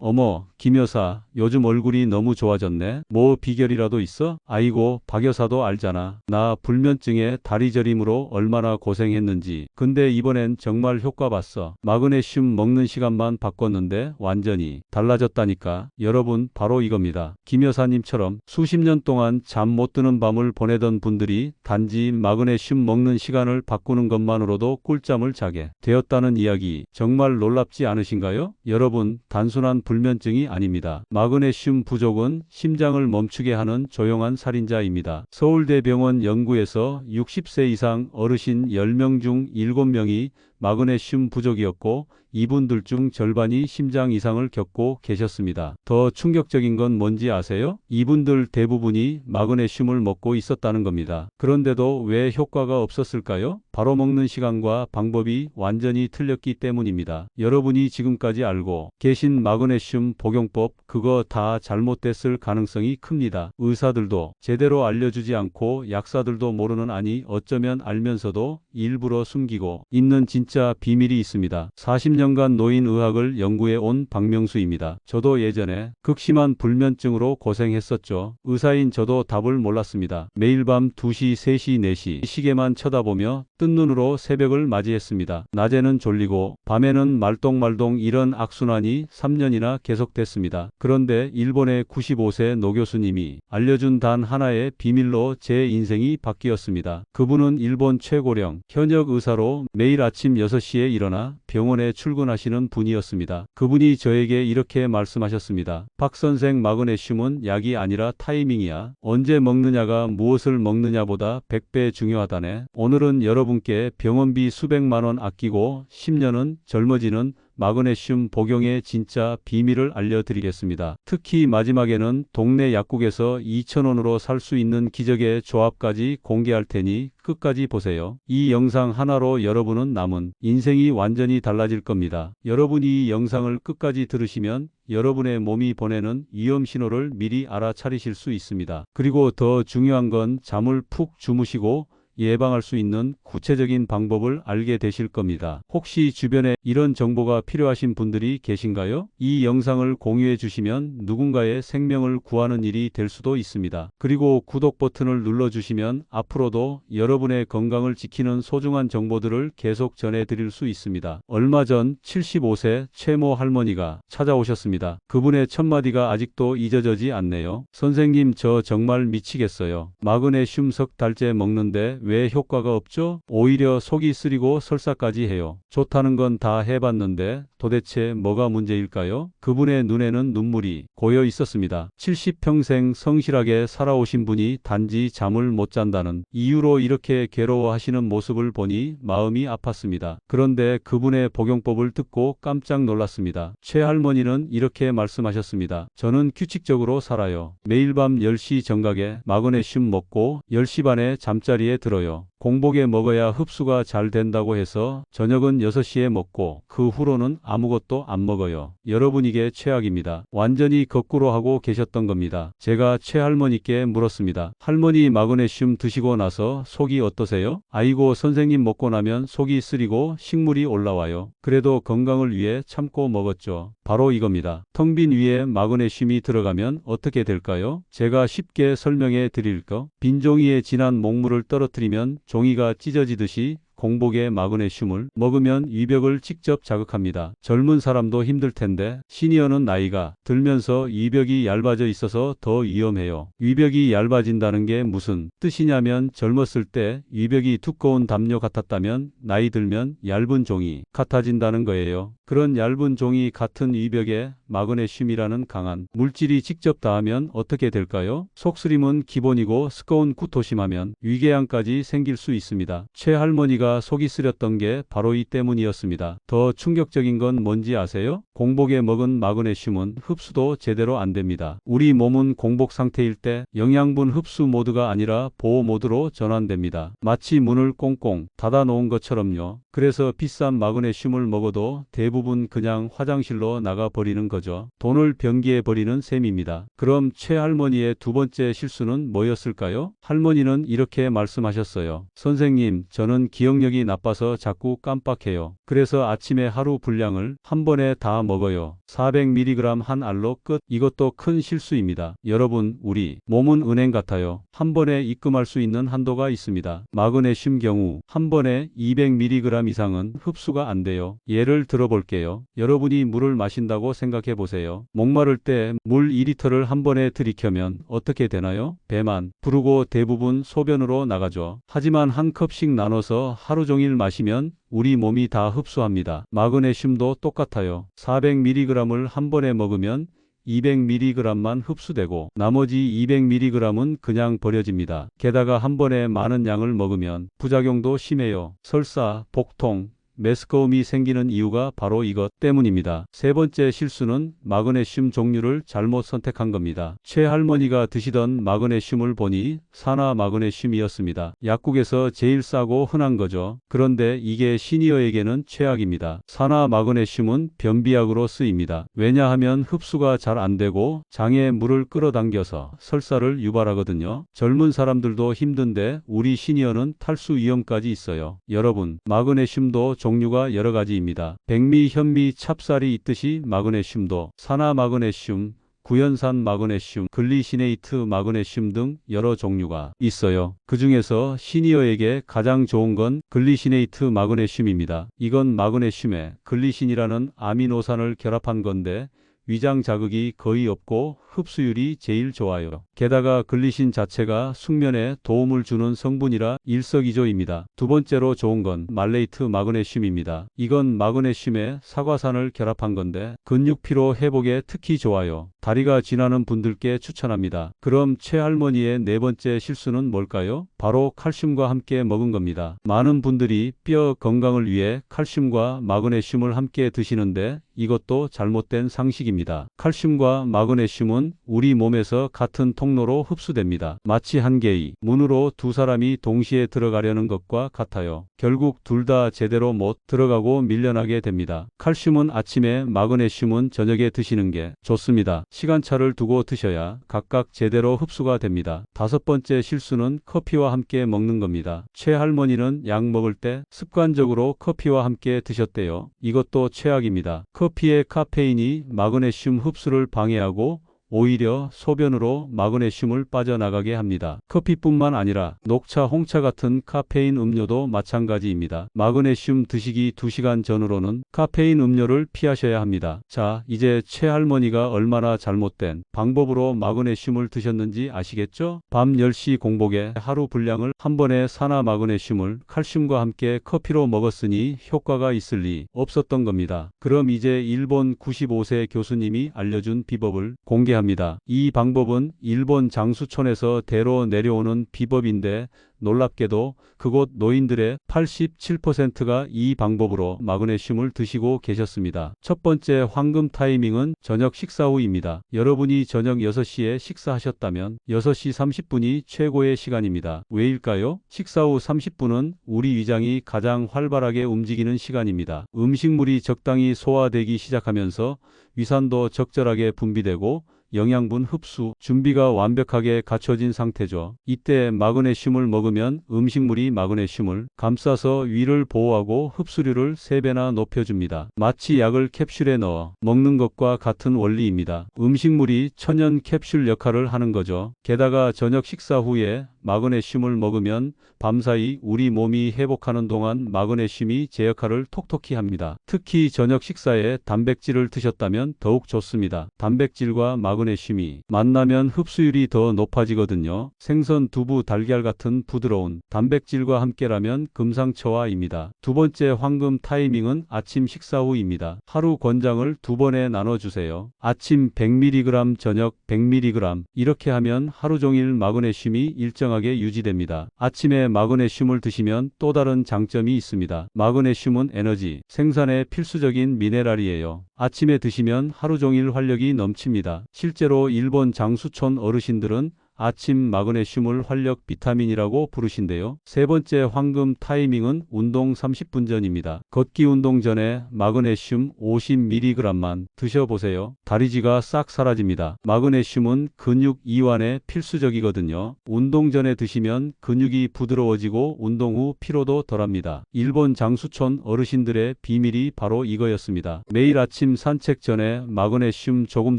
어머, 김 여사, 요즘 얼굴이 너무 좋아졌네. 뭐 비결이라도 있어? 아이고, 박 여사도 알잖아. 나 불면증에 다리 저림으로 얼마나 고생했는지. 근데 이번엔 정말 효과 봤어. 마그네슘 먹는 시간만 바꿨는데 완전히 달라졌다니까. 여러분, 바로 이겁니다. 김 여사님처럼 수십 년 동안 잠 못 드는 밤을 보내던 분들이 단지 마그네슘 먹는 시간을 바꾸는 것만으로도 꿀잠을 자게 되었다는 이야기, 정말 놀랍지 않으신가요? 여러분, 단순한 불면증이 아닙니다. 마그네슘 부족은 심장을 멈추게 하는 조용한 살인자입니다. 서울대병원 연구에서 60세 이상 어르신 10명 중 7명이 마그네슘 부족이었고, 이분들 중 절반이 심장 이상을 겪고 계셨습니다. 더 충격적인 건 뭔지 아세요? 이분들 대부분이 마그네슘을 먹고 있었다는 겁니다. 그런데도 왜 효과가 없었을까요? 바로 먹는 시간과 방법이 완전히 틀렸기 때문입니다. 여러분이 지금까지 알고 계신 마그네슘 복용법, 그거 다 잘못됐을 가능성이 큽니다. 의사들도 제대로 알려주지 않고 약사들도 모르는, 아니 어쩌면 알면서도 일부러 숨기고 있는 진짜 비밀이 있습니다. 40년간 노인의학을 연구해 온 박명수입니다. 저도 예전에 극심한 불면증으로 고생했었죠. 의사인 저도 답을 몰랐습니다. 매일 밤 2시, 3시, 4시 시계만 쳐다보며 뜬 눈으로 새벽을 맞이했습니다. 낮에는 졸리고 밤에는 말똥말똥, 이런 악순환이 3년이나 계속됐습니다. 그런데 일본의 95세 노 교수님이 알려준 단 하나의 비밀로 제 인생이 바뀌었습니다. 그분은 일본 최고령 현역 의사로 매일 아침 6시에 일어나 병원에 출근하시는 분이었습니다. 그분이 저에게 이렇게 말씀하셨습니다. 박 선생, 마그네슘은 약이 아니라 타이밍이야. 언제 먹느냐가 무엇을 먹느냐보다 100배 중요하다네. 오늘은 여러분께 병원비 수백만 원 아끼고 10년은 젊어지는 마그네슘 복용의 진짜 비밀을 알려드리겠습니다. 특히 마지막에는 동네 약국에서 2,000원으로 살 수 있는 기적의 조합까지 공개할 테니 끝까지 보세요. 이 영상 하나로 여러분은 남은 인생이 완전히 달라질 겁니다. 여러분이 이 영상을 끝까지 들으시면 여러분의 몸이 보내는 위험 신호를 미리 알아차리실 수 있습니다. 그리고 더 중요한 건 잠을 푹 주무시고 예방할 수 있는 구체적인 방법을 알게 되실 겁니다. 혹시 주변에 이런 정보가 필요하신 분들이 계신가요? 이 영상을 공유해 주시면 누군가의 생명을 구하는 일이 될 수도 있습니다. 그리고 구독 버튼을 눌러 주시면 앞으로도 여러분의 건강을 지키는 소중한 정보들을 계속 전해드릴 수 있습니다. 얼마 전 75세 최모 할머니가 찾아오셨습니다. 그분의 첫마디가 아직도 잊어지지 않네요. 선생님, 저 정말 미치겠어요. 마그네슘 석 달째 먹는데 왜 효과가 없죠? 오히려 속이 쓰리고 설사까지 해요. 좋다는 건 다 해봤는데 도대체 뭐가 문제일까요? 그분의 눈에는 눈물이 고여 있었습니다. 70평생 성실하게 살아오신 분이 단지 잠을 못 잔다는 이유로 이렇게 괴로워하시는 모습을 보니 마음이 아팠습니다. 그런데 그분의 복용법을 듣고 깜짝 놀랐습니다. 최 할머니는 이렇게 말씀하셨습니다. 저는 규칙적으로 살아요. 매일 밤 10시 정각에 마그네슘 먹고 10시 반에 잠자리에 들어요. 공복에 먹어야 흡수가 잘 된다고 해서 저녁은 6시에 먹고 그 후로는 아무것도 안 먹어요. 여러분, 이게 최악입니다. 완전히 거꾸로 하고 계셨던 겁니다. 제가 최할머니께 물었습니다. 할머니, 마그네슘 드시고 나서 속이 어떠세요? 아이고, 선생님, 먹고 나면 속이 쓰리고 식물이 올라와요. 그래도 건강을 위해 참고 먹었죠. 바로 이겁니다. 텅 빈 위에 마그네슘이 들어가면 어떻게 될까요? 제가 쉽게 설명해 드릴까? 빈 종이에 진한 목물을 떨어뜨리면 종이가 찢어지듯이 공복에 마그네슘을 먹으면 위벽을 직접 자극합니다. 젊은 사람도 힘들 텐데 시니어는 나이가 들면서 위벽이 얇아져 있어서 더 위험해요. 위벽이 얇아진다는 게 무슨 뜻이냐면 젊었을 때 위벽이 두꺼운 담요 같았다면 나이 들면 얇은 종이 같아진다는 거예요. 그런 얇은 종이 같은 위벽에 마그네슘이라는 강한 물질이 직접 닿으면 어떻게 될까요? 속쓰림은 기본이고 스꺼운 구토심하면 위궤양까지 생길 수 있습니다. 최할머니가 속이 쓰렸던 게 바로 이 때문이었습니다. 더 충격적인 건 뭔지 아세요? 공복에 먹은 마그네슘은 흡수도 제대로 안 됩니다. 우리 몸은 공복 상태일 때 영양분 흡수 모드가 아니라 보호 모드로 전환됩니다. 마치 문을 꽁꽁 닫아 놓은 것처럼요. 그래서 비싼 마그네슘을 먹어도 대부분 그냥 화장실로 나가 버리는 거죠. 돈을 변기에 버리는 셈입니다. 그럼 최할머니의 두 번째 실수는 뭐였을까요? 할머니는 이렇게 말씀하셨어요. 선생님, 저는 기억력이 나빠서 자꾸 깜빡해요. 그래서 아침에 하루 분량을 한 번에 다 먹어요. 400mg 한 알로 끝. 이것도 큰 실수입니다. 여러분, 우리 몸은 은행 같아요. 한 번에 입금할 수 있는 한도가 있습니다. 마그네슘 경우 한 번에 200mg 이상은 흡수가 안 돼요. 예를 들어 볼게요. 여러분이 물을 마신다고 생각해 보세요. 목마를 때 물 2리터를 한 번에 들이켜면 어떻게 되나요? 배만 부르고 대부분 소변으로 나가죠. 하지만 한 컵씩 나눠서 하루 종일 마시면 우리 몸이 다 흡수합니다. 마그네슘도 똑같아요. 400mg을 한 번에 먹으면 200mg만 흡수되고 나머지 200mg은 그냥 버려집니다. 게다가 한 번에 많은 양을 먹으면 부작용도 심해요. 설사, 복통, 메스꺼움이 생기는 이유가 바로 이것 때문입니다. 세 번째 실수는 마그네슘 종류를 잘못 선택한 겁니다. 최할머니가 드시던 마그네슘을 보니 산화 마그네슘이었습니다. 약국에서 제일 싸고 흔한 거죠. 그런데 이게 시니어에게는 최악입니다. 산화 마그네슘은 변비약으로 쓰입니다. 왜냐하면 흡수가 잘 안 되고 장에 물을 끌어당겨서 설사를 유발하거든요. 젊은 사람들도 힘든데 우리 시니어는 탈수 위험까지 있어요. 여러분, 마그네슘도 종류가 여러 가지입니다. 백미, 현미, 찹쌀이 있듯이 마그네슘도 산화 마그네슘, 구연산 마그네슘, 글리시네이트 마그네슘 등 여러 종류가 있어요. 그 중에서 시니어에게 가장 좋은 건 글리시네이트 마그네슘입니다. 이건 마그네슘에 글리신이라는 아미노산을 결합한 건데 위장 자극이 거의 없고 흡수율이 제일 좋아요. 게다가 글리신 자체가 숙면에 도움을 주는 성분이라 일석이조입니다. 두 번째로 좋은 건 말레이트 마그네슘입니다. 이건 마그네슘에 사과산을 결합한 건데 근육 피로 회복에 특히 좋아요. 다리가 쥐나는 분들께 추천합니다. 그럼 최할머니의 네 번째 실수는 뭘까요? 바로 칼슘과 함께 먹은 겁니다. 많은 분들이 뼈 건강을 위해 칼슘과 마그네슘을 함께 드시는데 이것도 잘못된 상식입니다. 칼슘과 마그네슘은 우리 몸에서 같은 통로로 흡수됩니다. 마치 한 개의 문으로 두 사람이 동시에 들어가려는 것과 같아요. 결국 둘 다 제대로 못 들어가고 밀려나게 됩니다. 칼슘은 아침에, 마그네슘은 저녁에 드시는 게 좋습니다. 시간차를 두고 드셔야 각각 제대로 흡수가 됩니다. 다섯 번째 실수는 커피와 함께 먹는 겁니다. 최할머니는 약 먹을 때 습관적으로 커피와 함께 드셨대요. 이것도 최악입니다. 커피의 카페인이 마그네슘 흡수를 방해하고 오히려 소변으로 마그네슘을 빠져나가게 합니다. 커피뿐만 아니라 녹차, 홍차 같은 카페인 음료도 마찬가지입니다. 마그네슘 드시기 2시간 전후로는 카페인 음료를 피하셔야 합니다. 자, 이제 최할머니가 얼마나 잘못된 방법으로 마그네슘을 드셨는지 아시겠죠? 밤 10시 공복에 하루 분량을 한 번에 산화 마그네슘을 칼슘과 함께 커피로 먹었으니 효과가 있을 리 없었던 겁니다. 그럼 이제 일본 95세 교수님이 알려준 비법을 공개합니다. 이 방법은 일본 장수촌에서 대로 내려오는 비법인데 놀랍게도 그곳 노인들의 87%가 이 방법으로 마그네슘을 드시고 계셨습니다. 첫 번째 황금 타이밍은 저녁 식사 후입니다. 여러분이 저녁 6시에 식사하셨다면 6시 30분이 최고의 시간입니다. 왜일까요? 식사 후 30분은 우리 위장이 가장 활발하게 움직이는 시간입니다. 음식물이 적당히 소화되기 시작하면서 위산도 적절하게 분비되고 영양분 흡수 준비가 완벽하게 갖춰진 상태죠. 이때 마그네슘을 먹으면 음식물이 마그네슘을 감싸서 위를 보호하고 흡수율을 3배나 높여줍니다. 마치 약을 캡슐에 넣어 먹는 것과 같은 원리입니다. 음식물이 천연 캡슐 역할을 하는 거죠. 게다가 저녁 식사 후에 마그네슘을 먹으면 밤사이 우리 몸이 회복하는 동안 마그네슘이 제 역할을 톡톡히 합니다. 특히 저녁 식사에 단백질을 드셨다면 더욱 좋습니다. 단백질과 마그네슘이 만나면 흡수율이 더 높아지거든요. 생선, 두부, 달걀 같은 부드러운 단백질과 함께라면 금상첨화입니다. 두 번째 황금 타이밍은 아침 식사 후입니다. 하루 권장을 2번에 나눠주세요. 아침 100mg, 저녁 100mg 이렇게 하면 하루 종일 마그네슘이 일정하게 유지됩니다. 아침에 마그네슘을 드시면 또 다른 장점이 있습니다. 마그네슘은 에너지 생산에 필수적인 미네랄이에요. 아침에 드시면 하루 종일 활력이 넘칩니다. 실제로 일본 장수촌 어르신들은 아침 마그네슘을 활력 비타민이라고 부르신대요. 세 번째 황금 타이밍은 운동 30분 전입니다. 걷기 운동 전에 마그네슘 50mg만 드셔보세요. 다리지가 싹 사라집니다. 마그네슘은 근육 이완에 필수적이거든요. 운동 전에 드시면 근육이 부드러워지고 운동 후 피로도 덜합니다. 일본 장수촌 어르신들의 비밀이 바로 이거였습니다. 매일 아침 산책 전에 마그네슘 조금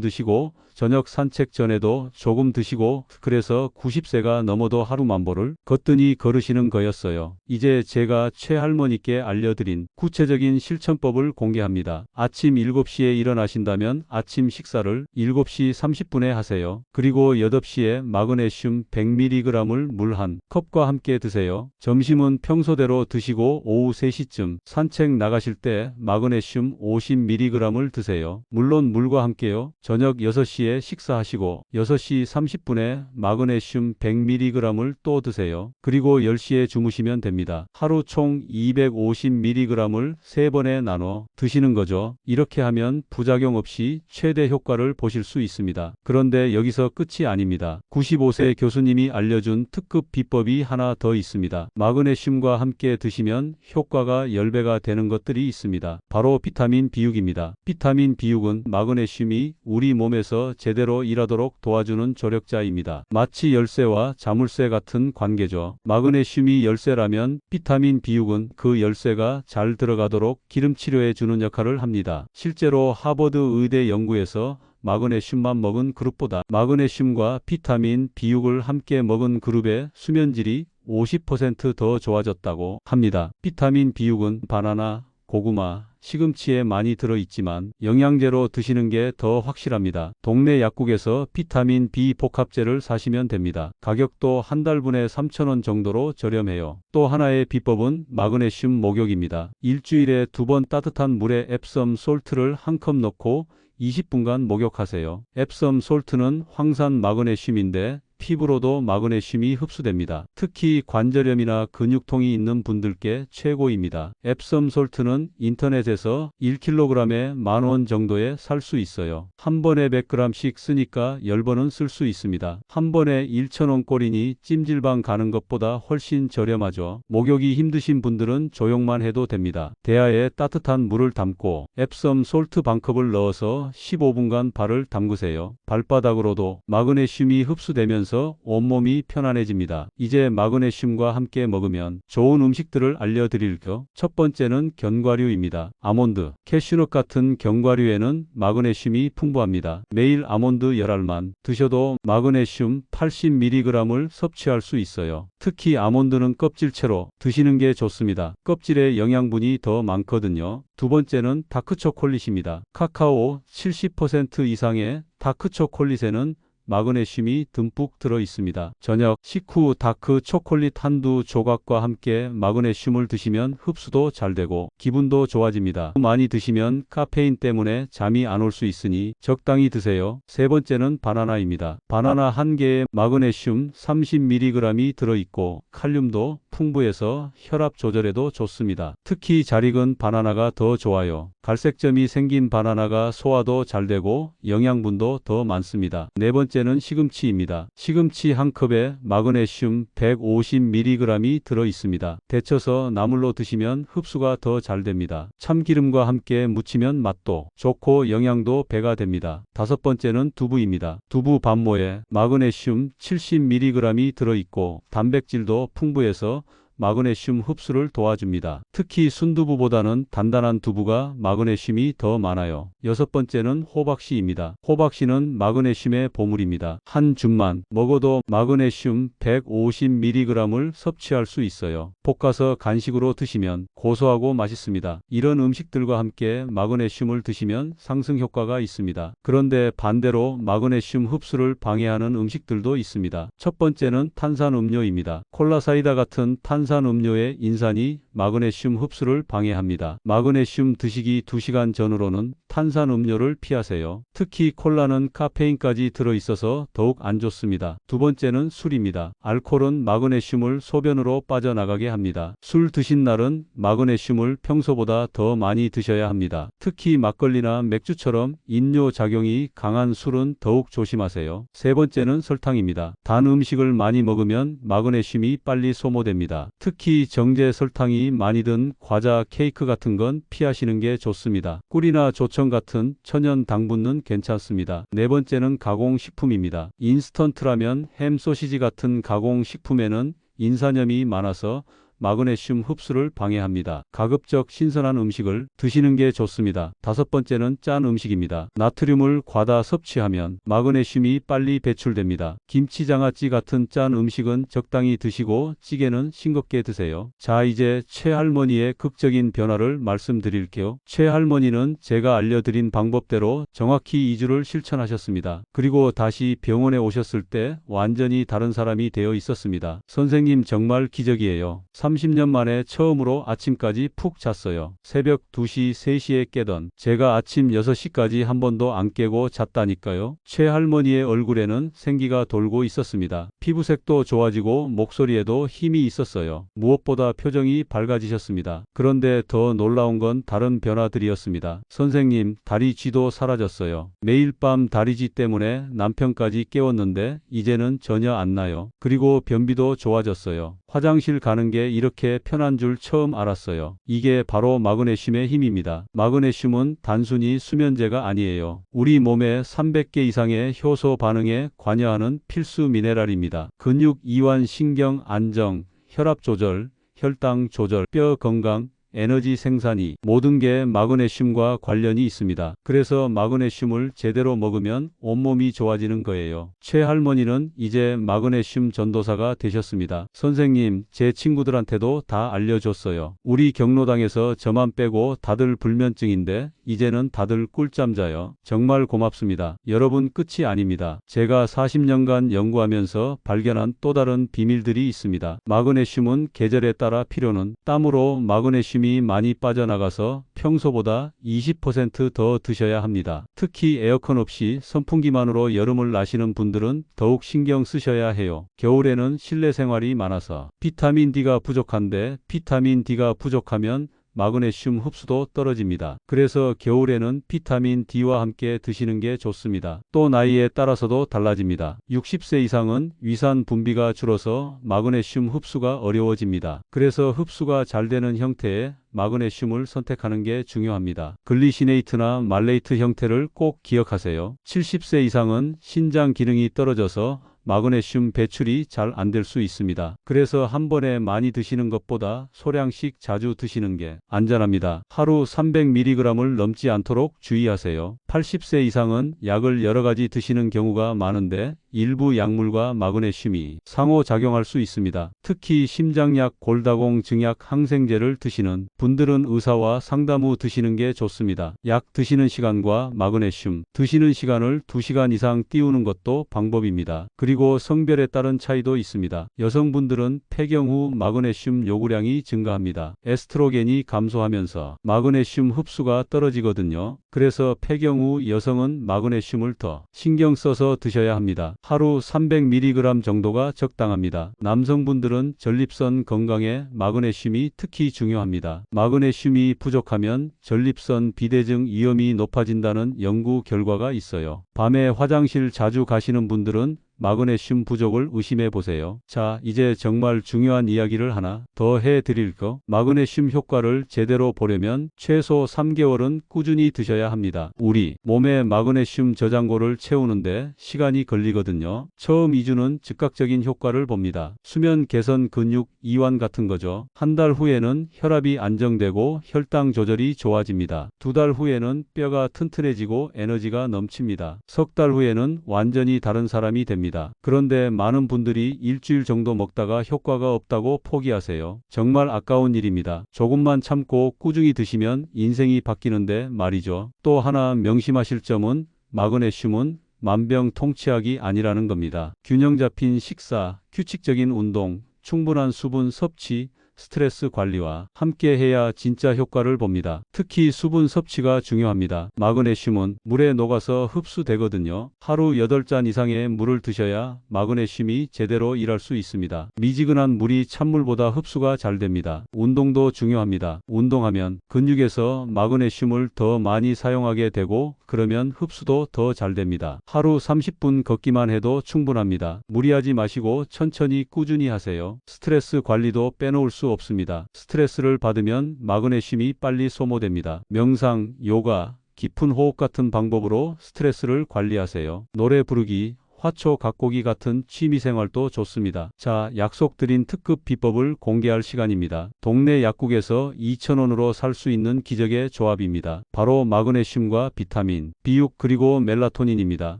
드시고 저녁 산책 전에도 조금 드시고 그래서 90세가 넘어도 하루 만보를 거뜬히 걸으시는 거였어요. 이제 제가 최할머니께 알려드린 구체적인 실천법을 공개합니다. 아침 7시에 일어나신다면 아침 식사를 7시 30분에 하세요. 그리고 8시에 마그네슘 100mg을 물 한 컵과 함께 드세요. 점심은 평소대로 드시고 오후 3시쯤 산책 나가실 때 마그네슘 50mg을 드세요. 물론 물과 함께요. 저녁 6시에 식사하시고 6시 30분에 마그네슘 100mg을 또 드세요. 그리고 10시에 주무시면 됩니다. 하루 총 250mg을 3번에 나눠 드시는 거죠. 이렇게 하면 부작용 없이 최대 효과를 보실 수 있습니다. 그런데 여기서 끝이 아닙니다. 95세 교수님이 알려준 특급 비법이 하나 더 있습니다. 마그네슘과 함께 드시면 효과가 10배가 되는 것들이 있습니다. 바로 비타민 B6입니다. 비타민 B6은 마그네슘이 우리 몸에서 제대로 일하도록 도와주는 조력자입니다. 마치 열쇠와 자물쇠 같은 관계죠. 마그네슘이 열쇠라면 비타민 B6은 그 열쇠가 잘 들어가도록 기름 치료해 주는 역할을 합니다. 실제로 하버드 의대 연구에서 마그네슘만 먹은 그룹보다 마그네슘과 비타민 B6을 함께 먹은 그룹의 수면질이 50% 더 좋아졌다고 합니다. 비타민 B6은 바나나, 고구마, 시금치에 많이 들어있지만 영양제로 드시는 게 더 확실합니다. 동네 약국에서 비타민 B 복합제를 사시면 됩니다. 가격도 한 달분에 3,000원 정도로 저렴해요. 또 하나의 비법은 마그네슘 목욕입니다. 일주일에 2번 따뜻한 물에 앱섬 솔트를 한 컵 넣고 20분간 목욕하세요. 앱섬 솔트는 황산 마그네슘인데 피부로도 마그네슘이 흡수됩니다. 특히 관절염이나 근육통이 있는 분들께 최고입니다. 앱섬 솔트는 인터넷에서 1kg에 10,000원 정도에 살 수 있어요. 한 번에 100g씩 쓰니까 10번은 쓸 수 있습니다. 한 번에 1,000원꼴이니 찜질방 가는 것보다 훨씬 저렴하죠. 목욕이 힘드신 분들은 조용만 해도 됩니다. 대야에 따뜻한 물을 담고 앱섬 솔트 반컵을 넣어서 15분간 발을 담그세요. 발바닥으로도 마그네슘이 흡수되면서 온몸이 편안해집니다. 이제 마그네슘과 함께 먹으면 좋은 음식들을 알려드릴게요. 첫 번째는 견과류입니다. 아몬드, 캐슈넛 같은 견과류에는 마그네슘이 풍부합니다. 매일 아몬드 10알만 드셔도 마그네슘 80mg을 섭취할 수 있어요. 특히 아몬드는 껍질채로 드시는 게 좋습니다. 껍질에 영양분이 더 많거든요. 두 번째는 다크초콜릿입니다. 카카오 70% 이상의 다크초콜릿에는 마그네슘이 듬뿍 들어 있습니다. 저녁 식후 다크 초콜릿 한두 조각과 함께 마그네슘을 드시면 흡수도 잘 되고 기분도 좋아집니다. 많이 드시면 카페인 때문에 잠이 안 올 수 있으니 적당히 드세요. 세 번째는 바나나입니다. 바나나 한 개에 마그네슘 30mg이 들어있고 칼륨도 풍부해서 혈압 조절에도 좋습니다. 특히 잘 익은 바나나가 더 좋아요. 갈색점이 생긴 바나나가 소화도 잘 되고 영양분도 더 많습니다. 네 번째는 시금치입니다. 시금치 한 컵에 마그네슘 150mg이 들어 있습니다. 데쳐서 나물로 드시면 흡수가 더 잘 됩니다. 참기름과 함께 무치면 맛도 좋고 영양도 배가 됩니다. 다섯 번째는 두부입니다. 두부 반모에 마그네슘 70mg이 들어 있고 단백질도 풍부해서 마그네슘 흡수를 도와줍니다. 특히 순두부보다는 단단한 두부가 마그네슘이 더 많아요. 여섯 번째는 호박씨입니다. 호박씨는 마그네슘의 보물입니다. 한 줌만 먹어도 마그네슘 150mg을 섭취할 수 있어요. 볶아서 간식으로 드시면 고소하고 맛있습니다. 이런 음식들과 함께 마그네슘을 드시면 상승 효과가 있습니다. 그런데 반대로 마그네슘 흡수를 방해하는 음식들도 있습니다. 첫 번째는 탄산음료입니다. 콜라 사이다 같은 탄산음료의 인산이 마그네슘 흡수를 방해합니다. 마그네슘 드시기 2시간 전후로는 탄산음료를 피하세요. 특히 콜라는 카페인까지 들어있어서 더욱 안 좋습니다. 두 번째는 술입니다. 알코올은 마그네슘을 소변으로 빠져나가게 합니다. 술 드신 날은 마그네슘을 평소보다 더 많이 드셔야 합니다. 특히 막걸리나 맥주처럼 인뇨 작용이 강한 술은 더욱 조심하세요. 세 번째는 설탕입니다. 단 음식을 많이 먹으면 마그네슘이 빨리 소모됩니다. 특히 정제 설탕이 많이 든 과자, 케이크 같은 건 피하시는 게 좋습니다. 꿀이나 조청 같은 천연 당분은 괜찮습니다. 네 번째는 가공식품입니다. 인스턴트라면 햄, 소시지 같은 가공식품에는 인산염이 많아서 마그네슘 흡수를 방해합니다. 가급적 신선한 음식을 드시는 게 좋습니다. 다섯 번째는 짠 음식입니다. 나트륨을 과다 섭취하면 마그네슘이 빨리 배출됩니다. 김치, 장아찌 같은 짠 음식은 적당히 드시고 찌개는 싱겁게 드세요. 자, 이제 최할머니의 극적인 변화를 말씀드릴게요. 최할머니는 제가 알려드린 방법대로 정확히 2주를 실천하셨습니다. 그리고 다시 병원에 오셨을 때 완전히 다른 사람이 되어 있었습니다. 선생님, 정말 기적이에요. 30년 만에 처음으로 아침까지 푹 잤어요. 새벽 2시, 3시에 깨던 제가 아침 6시까지 한 번도 안 깨고 잤다니까요. 최할머니의 얼굴에는 생기가 돌고 있었습니다. 피부색도 좋아지고 목소리에도 힘이 있었어요. 무엇보다 표정이 밝아지셨습니다. 그런데 더 놀라운 건 다른 변화들이었습니다. 선생님, 다리 쥐도 사라졌어요. 매일 밤 다리쥐 때문에 남편까지 깨웠는데 이제는 전혀 안 나요. 그리고 변비도 좋아졌어요. 화장실 가는 게 이렇게 편한 줄 처음 알았어요. 이게 바로 마그네슘의 힘입니다. 마그네슘은 단순히 수면제가 아니에요. 우리 몸에 300개 이상의 효소 반응에 관여하는 필수 미네랄입니다. 근육, 이완, 신경 안정, 혈압 조절, 혈당 조절, 뼈 건강, 에너지 생산이 모든 게 마그네슘과 관련이 있습니다. 그래서 마그네슘을 제대로 먹으면 온몸이 좋아지는 거예요. 최할머니는 이제 마그네슘 전도사가 되셨습니다. 선생님, 제 친구들한테도 다 알려줬어요. 우리 경로당에서 저만 빼고 다들 불면증인데 이제는 다들 꿀잠 자요. 정말 고맙습니다. 여러분, 끝이 아닙니다. 제가 40년간 연구하면서 발견한 또 다른 비밀들이 있습니다. 마그네슘은 계절에 따라 필요는 땀으로 마그네슘이 많이 빠져나가서 평소보다 20% 더 드셔야 합니다. 특히 에어컨 없이 선풍기만으로 여름을 나시는 분들은 더욱 신경 쓰셔야 해요. 겨울에는 실내 생활이 많아서 비타민 D가 부족한데 비타민 D가 부족하면 마그네슘 흡수도 떨어집니다. 그래서 겨울에는 비타민 D와 함께 드시는 게 좋습니다. 또 나이에 따라서도 달라집니다. 60세 이상은 위산 분비가 줄어서 마그네슘 흡수가 어려워집니다. 그래서 흡수가 잘 되는 형태의 마그네슘을 선택하는 게 중요합니다. 글리시네이트나 말레이트 형태를 꼭 기억하세요. 70세 이상은 신장 기능이 떨어져서 마그네슘 배출이 잘 안 될 수 있습니다. 그래서 한 번에 많이 드시는 것보다 소량씩 자주 드시는 게 안전합니다. 하루 300mg을 넘지 않도록 주의하세요. 80세 이상은 약을 여러 가지 드시는 경우가 많은데 일부 약물과 마그네슘이 상호작용할 수 있습니다. 특히 심장약, 골다공, 증약, 항생제를 드시는 분들은 의사와 상담 후 드시는 게 좋습니다. 약 드시는 시간과 마그네슘 드시는 시간을 2시간 이상 띄우는 것도 방법입니다. 그리고 성별에 따른 차이도 있습니다. 여성분들은 폐경 후 마그네슘 요구량이 증가합니다. 에스트로겐이 감소하면서 마그네슘 흡수가 떨어지거든요. 그래서 폐경 후 여성은 마그네슘을 더 신경 써서 드셔야 합니다. 하루 300mg 정도가 적당합니다. 남성분들은 전립선 건강에 마그네슘이 특히 중요합니다. 마그네슘이 부족하면 전립선 비대증 위험이 높아진다는 연구 결과가 있어요. 밤에 화장실 자주 가시는 분들은 마그네슘 부족을 의심해 보세요. 자, 이제 정말 중요한 이야기를 하나 더 해드릴 거. 마그네슘 효과를 제대로 보려면 최소 3개월은 꾸준히 드셔야 합니다. 우리 몸에 마그네슘 저장고를 채우는데 시간이 걸리거든요. 처음 2주는 즉각적인 효과를 봅니다. 수면 개선, 근육 이완 같은 거죠. 한 달 후에는 혈압이 안정되고 혈당 조절이 좋아집니다. 2달 후에는 뼈가 튼튼해지고 에너지가 넘칩니다. 석 달 후에는 완전히 다른 사람이 됩니다. 그런데 많은 분들이 일주일 정도 먹다가 효과가 없다고 포기하세요. 정말 아까운 일입니다. 조금만 참고 꾸준히 드시면 인생이 바뀌는데 말이죠. 또 하나 명심하실 점은 마그네슘은 만병통치약이 아니라는 겁니다. 균형 잡힌 식사, 규칙적인 운동, 충분한 수분 섭취, 스트레스 관리와 함께 해야 진짜 효과를 봅니다. 특히 수분 섭취가 중요합니다. 마그네슘은 물에 녹아서 흡수되거든요. 하루 8잔 이상의 물을 드셔야 마그네슘이 제대로 일할 수 있습니다. 미지근한 물이 찬물보다 흡수가 잘 됩니다. 운동도 중요합니다. 운동하면 근육에서 마그네슘을 더 많이 사용하게 되고 그러면 흡수도 더 잘 됩니다. 하루 30분 걷기만 해도 충분합니다. 무리하지 마시고 천천히 꾸준히 하세요. 스트레스 관리도 빼놓을 수 없습니다. 스트레스를 받으면 마그네슘이 빨리 소모됩니다. 명상, 요가, 깊은 호흡 같은 방법으로 스트레스를 관리하세요. 노래 부르기, 화초 가꾸기 같은 취미생활도 좋습니다. 자, 약속드린 특급 비법을 공개할 시간입니다. 동네 약국에서 2,000원으로 살 수 있는 기적의 조합입니다. 바로 마그네슘과 비타민, B6 그리고 멜라토닌입니다.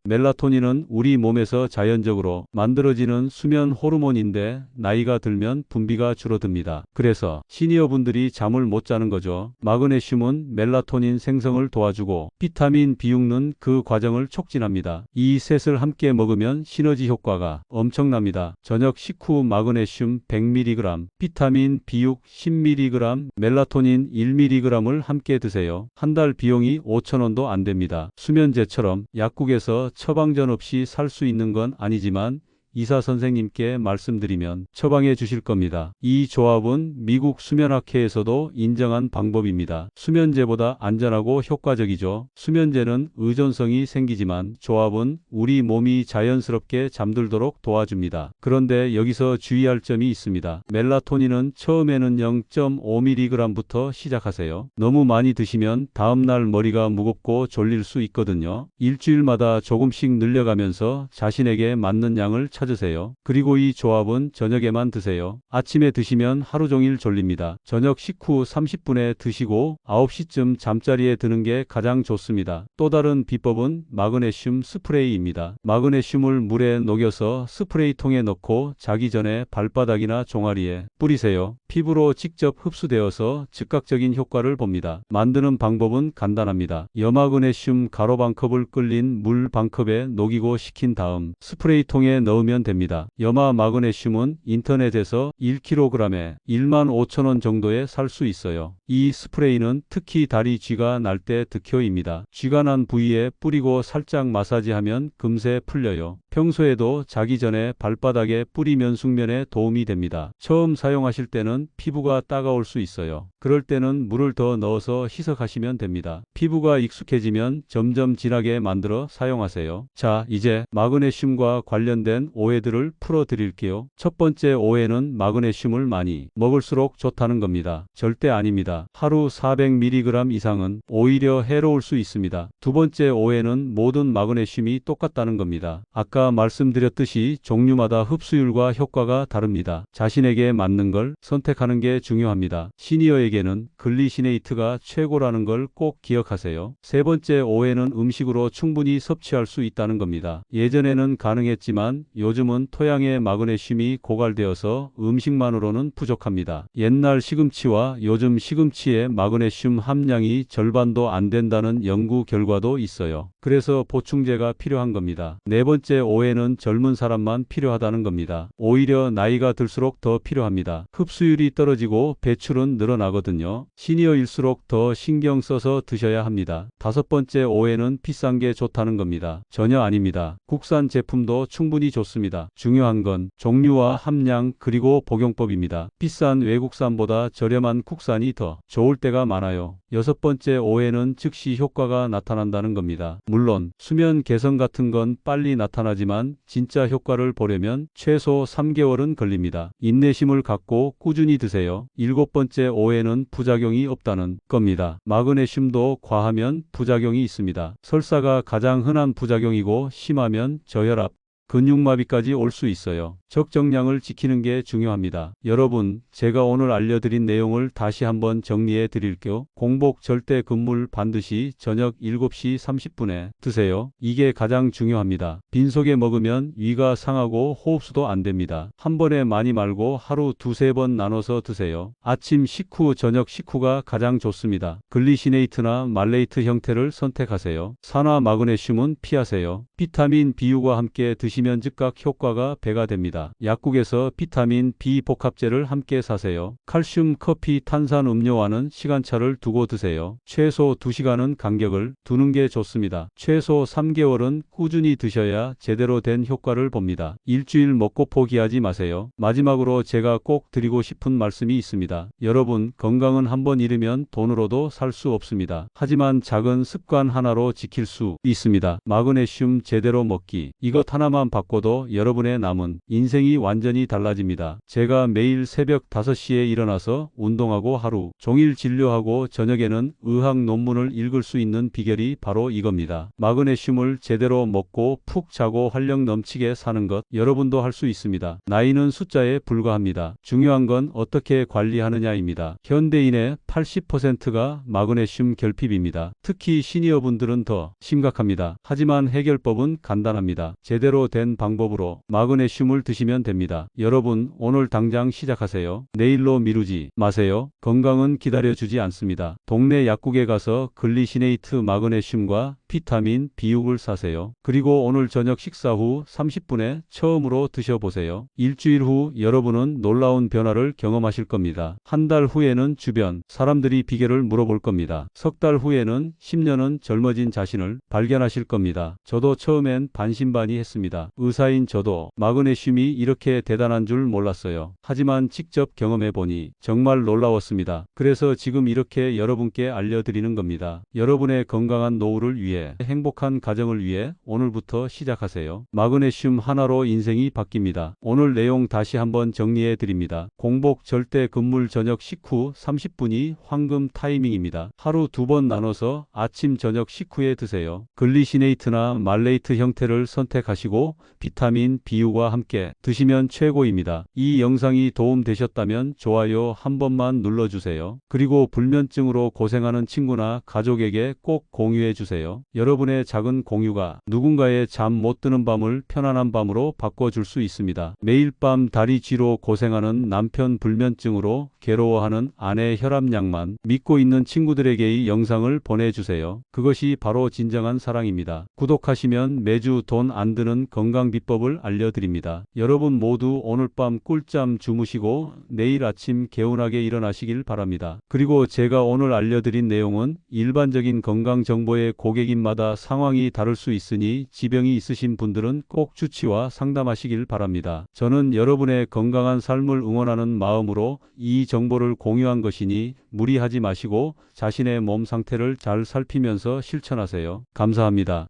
멜라토닌은 우리 몸에서 자연적으로 만들어지는 수면 호르몬인데 나이가 들면 분비가 줄어듭니다. 그래서 시니어분들이 잠을 못 자는 거죠. 마그네슘은 멜라토닌 생성을 도와주고 비타민 B6는 그 과정을 촉진합니다. 이 셋을 함께 먹으면 시너지 효과가 엄청납니다. 저녁 식후 마그네슘 100mg, 비타민 B6 10mg, 멜라토닌 1mg을 함께 드세요. 한 달 비용이 5,000원도 안 됩니다. 수면제처럼 약국에서 처방전 없이 살 수 있는 건 아니지만 의사 선생님께 말씀드리면 처방해 주실 겁니다. 이 조합은 미국 수면학회에서도 인정한 방법입니다. 수면제보다 안전하고 효과적이죠. 수면제는 의존성이 생기지만 조합은 우리 몸이 자연스럽게 잠들도록 도와줍니다. 그런데 여기서 주의할 점이 있습니다. 멜라토닌은 처음에는 0.5mg부터 시작하세요. 너무 많이 드시면 다음날 머리가 무겁고 졸릴 수 있거든요. 일주일마다 조금씩 늘려가면서 자신에게 맞는 양을 찾으세요. 그리고 이 조합은 저녁에만 드세요. 아침에 드시면 하루 종일 졸립니다. 저녁 식후 30분에 드시고 9시쯤 잠자리에 드는 게 가장 좋습니다. 또 다른 비법은 마그네슘 스프레이입니다. 마그네슘을 물에 녹여서 스프레이통에 넣고 자기 전에 발바닥이나 종아리에 뿌리세요. 피부로 직접 흡수되어서 즉각적인 효과를 봅니다. 만드는 방법은 간단합니다. 여마그네슘 가루 반컵을 끓인 물 반컵에 녹이고 식힌 다음 스프레이통에 넣으면 됩니다. 염화 마그네슘은 인터넷에서 1kg에 15,000원 정도에 살 수 있어요. 이 스프레이는 특히 다리 쥐가 날 때 득효입니다. 쥐가 난 부위에 뿌리고 살짝 마사지하면 금세 풀려요. 평소에도 자기 전에 발바닥에 뿌리면 숙면에 도움이 됩니다. 처음 사용하실 때는 피부가 따가울 수 있어요. 그럴 때는 물을 더 넣어서 희석하시면 됩니다. 피부가 익숙해지면 점점 진하게 만들어 사용하세요. 자, 이제 마그네슘과 관련된 오해들을 풀어드릴게요. 첫 번째 오해는 마그네슘을 많이 먹을수록 좋다는 겁니다. 절대 아닙니다. 하루 400mg 이상은 오히려 해로울 수 있습니다. 두 번째 오해는 모든 마그네슘이 똑같다는 겁니다. 아까 말씀드렸듯이 종류마다 흡수율과 효과가 다릅니다. 자신에게 맞는 걸 선택하는 게 중요합니다. 시니어에게는 글리시네이트가 최고라는 걸 꼭 기억하세요. 세 번째 오해는 음식으로 충분히 섭취할 수 있다는 겁니다. 예전에는 가능했지만 요즘은 토양에 마그네슘이 고갈되어서 음식만으로는 부족합니다. 옛날 시금치와 요즘 시금치의 마그네슘 함량이 절반도 안 된다는 연구 결과도 있어요. 그래서 보충제가 필요한 겁니다. 네 번째 오해는 젊은 사람만 필요하다는 겁니다. 오히려 나이가 들수록 더 필요합니다. 흡수율이 떨어지고 배출은 늘어나거든요. 시니어일수록 더 신경 써서 드셔야 합니다. 다섯 번째 오해는 비싼 게 좋다는 겁니다. 전혀 아닙니다. 국산 제품도 충분히 좋습니다. 중요한 건 종류와 함량 그리고 복용법입니다. 비싼 외국산보다 저렴한 국산이 더 좋을 때가 많아요. 여섯 번째 오해는 즉시 효과가 나타난다는 겁니다. 물론 수면 개선 같은 건 빨리 나타나지만 진짜 효과를 보려면 최소 3개월은 걸립니다. 인내심을 갖고 꾸준히 드세요. 일곱 번째 오해는 부작용이 없다는 겁니다. 마그네슘도 과하면 부작용이 있습니다. 설사가 가장 흔한 부작용이고 심하면 저혈압, 근육마비까지 올 수 있어요. 적정량을 지키는 게 중요합니다. 여러분, 제가 오늘 알려드린 내용을 다시 한번 정리해 드릴게요. 공복 절대 금물 반드시 저녁 7시 30분에 드세요. 이게 가장 중요합니다. 빈속에 먹으면 위가 상하고 호흡수도 안 됩니다. 한 번에 많이 말고 하루 두세 번 나눠서 드세요. 아침 식후, 저녁 식후가 가장 좋습니다. 글리시네이트나 말레이트 형태를 선택하세요. 산화 마그네슘은 피하세요. 비타민 B6와 함께 드시면 드시면 즉각 효과가 배가 됩니다. 약국에서 비타민 B 복합제를 함께 사세요. 칼슘, 커피, 탄산 음료와는 시간차를 두고 드세요. 최소 2시간은 간격을 두는 게 좋습니다. 최소 3개월은 꾸준히 드셔야 제대로 된 효과를 봅니다. 일주일 먹고 포기하지 마세요. 마지막으로 제가 꼭 드리고 싶은 말씀이 있습니다. 여러분, 건강은 한번 잃으면 돈으로도 살 수 없습니다. 하지만 작은 습관 하나로 지킬 수 있습니다. 마그네슘 제대로 먹기. 이것 하나만 바꿔도 여러분의 남은 인생이 완전히 달라집니다. 제가 매일 새벽 5시에 일어나서 운동하고 하루 종일 진료하고 저녁에는 의학 논문을 읽을 수 있는 비결이 바로 이겁니다. 마그네슘을 제대로 먹고 푹 자고 활력 넘치게 사는 것, 여러분도 할 수 있습니다. 나이는 숫자에 불과합니다. 중요한 건 어떻게 관리하느냐입니다. 현대인의 80%가 마그네슘 결핍입니다. 특히 시니어분들은 더 심각합니다. 하지만 해결법은 간단합니다. 제대로 된 방법으로 마그네슘을 드시면 됩니다. 여러분, 오늘 당장 시작하세요. 내일로 미루지 마세요. 건강은 기다려주지 않습니다. 동네 약국에 가서 글리시네이트 마그네슘과 비타민 B6을 사세요. 그리고 오늘 저녁 식사 후 30분에 처음으로 드셔보세요. 일주일 후 여러분은 놀라운 변화를 경험하실 겁니다. 한 달 후에는 주변 사람들이 비결을 물어볼 겁니다. 석 달 후에는 10년은 젊어진 자신을 발견하실 겁니다. 저도 처음엔 반신반의했습니다. 의사인 저도 마그네슘이 이렇게 대단한 줄 몰랐어요. 하지만 직접 경험해보니 정말 놀라웠습니다. 그래서 지금 이렇게 여러분께 알려드리는 겁니다. 여러분의 건강한 노후를 위해, 행복한 가정을 위해 오늘부터 시작하세요. 마그네슘 하나로 인생이 바뀝니다. 오늘 내용 다시 한번 정리해 드립니다. 공복 절대 금물 저녁 식후 30분이 황금 타이밍입니다. 하루 2번 나눠서 아침 저녁 식후에 드세요. 글리시네이트나 말레이트 형태를 선택하시고 비타민 B6와 함께 드시면 최고입니다. 이 영상이 도움되셨다면 좋아요 한 번만 눌러주세요. 그리고 불면증으로 고생하는 친구나 가족에게 꼭 공유해 주세요. 여러분의 작은 공유가 누군가의 잠 못 드는 밤을 편안한 밤으로 바꿔줄 수 있습니다. 매일 밤 다리 쥐로 고생하는 남편, 불면증으로 괴로워하는 아내, 혈압약만 믿고 있는 친구들에게 이 영상을 보내주세요. 그것이 바로 진정한 사랑입니다. 구독하시면 매주 돈 안 드는 건강 비법을 알려드립니다. 여러분 모두 오늘 밤 꿀잠 주무시고 내일 아침 개운하게 일어나시길 바랍니다. 그리고 제가 오늘 알려드린 내용은 일반적인 건강 정보의 고객님마다 상황이 다를 수 있으니 지병이 있으신 분들은 꼭 주치와 상담하시길 바랍니다. 저는 여러분의 건강한 삶을 응원하는 마음으로 이 정보를 공유한 것이니 무리하지 마시고 자신의 몸 상태를 잘 살피면서 실천하세요. 감사합니다.